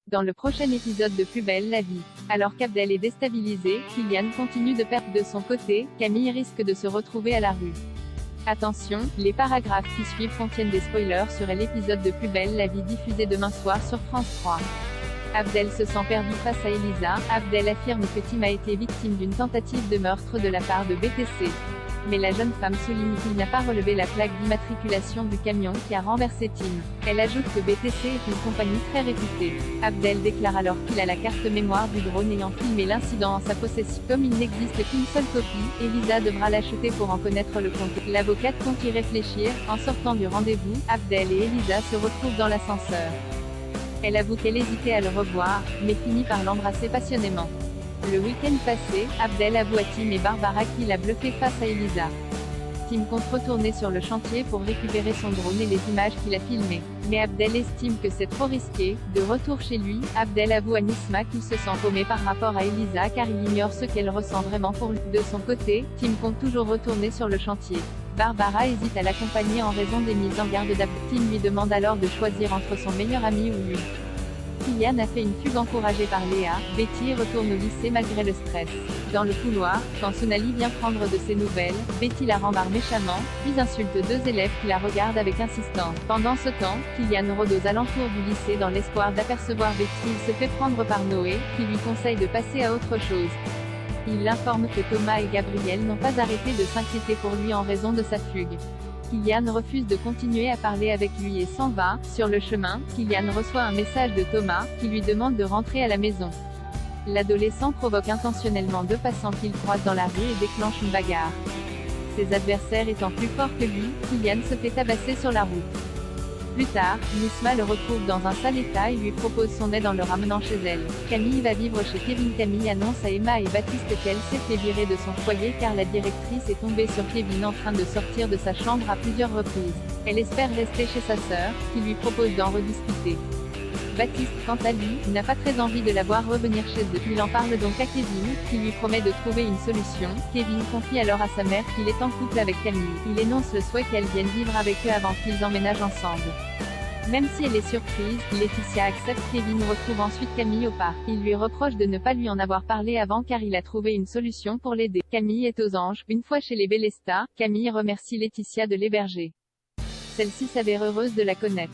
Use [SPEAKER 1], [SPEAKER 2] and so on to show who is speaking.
[SPEAKER 1] Dans le prochain épisode de Plus belle la vie, alors qu'Abdel est déstabilisé, Kylian continue de perdre de son côté, Camille risque de se retrouver à la rue. Attention, les paragraphes qui suivent contiennent des spoilers sur l'épisode de Plus belle la vie diffusé demain soir sur France 3. Abdel se sent perdu face à Elisa. Abdel affirme que Tim a été victime d'une tentative de meurtre de la part de BTC. Mais la jeune femme souligne qu'il n'a pas relevé la plaque d'immatriculation du camion qui a renversé Tim. Elle ajoute que BTC est une compagnie très réputée. Abdel déclare alors qu'il a la carte mémoire du drone ayant filmé l'incident en sa possession. Comme il n'existe qu'une seule copie, Elisa devra l'acheter pour en connaître le contenu. L'avocate compte y réfléchir. En sortant du rendez-vous, Abdel et Elisa se retrouvent dans l'ascenseur. Elle avoue qu'elle hésitait à le revoir, mais finit par l'embrasser passionnément. Le week-end passé, Abdel avoue à Tim et Barbara qu'il a bluffé face à Elisa. Tim compte retourner sur le chantier pour récupérer son drone et les images qu'il a filmées. Mais Abdel estime que c'est trop risqué. De retour chez lui, Abdel avoue à Nisma qu'il se sent paumé par rapport à Elisa car il ignore ce qu'elle ressent vraiment pour lui. De son côté, Tim compte toujours retourner sur le chantier. Barbara hésite à l'accompagner en raison des mises en garde d'Abdel. Tim lui demande alors de choisir entre son meilleur ami ou lui. Kylian a fait une fugue encouragée par Léa. Betty retourne au lycée malgré le stress. Dans le couloir, quand Sonali vient prendre de ses nouvelles, Betty la rembarre méchamment, puis insulte deux élèves qui la regardent avec insistance. Pendant ce temps, Kylian rôde aux alentours du lycée dans l'espoir d'apercevoir Betty. Il se fait prendre par Noé, qui lui conseille de passer à autre chose. Il l'informe que Thomas et Gabriel n'ont pas arrêté de s'inquiéter pour lui en raison de sa fugue. Kylian refuse de continuer à parler avec lui et s'en va. Sur le chemin, Kylian reçoit un message de Thomas, qui lui demande de rentrer à la maison. L'adolescent provoque intentionnellement deux passants qu'il croise dans la rue et déclenche une bagarre. Ses adversaires étant plus forts que lui, Kylian se fait tabasser sur la route. Plus tard, Nisma le retrouve dans un sale état et lui propose son aide en le ramenant chez elle. Camille va vivre chez Kevin. Camille annonce à Emma et Baptiste qu'elle s'est fait virer de son foyer car la directrice est tombée sur Kevin en train de sortir de sa chambre à plusieurs reprises. Elle espère rester chez sa sœur, qui lui propose d'en rediscuter. Baptiste, quant à lui, n'a pas très envie de la voir revenir chez eux. Il en parle donc à Kevin, qui lui promet de trouver une solution. Kevin confie alors à sa mère qu'il est en couple avec Camille. Il énonce le souhait qu'elle vienne vivre avec eux avant qu'ils emménagent ensemble. Même si elle est surprise, Laetitia accepte. Kevin retrouve ensuite Camille au parc. Il lui reproche de ne pas lui en avoir parlé avant car il a trouvé une solution pour l'aider. Camille est aux anges. Une fois chez les Bélesta, Camille remercie Laetitia de l'héberger. Celle-ci s'avère heureuse de la connaître.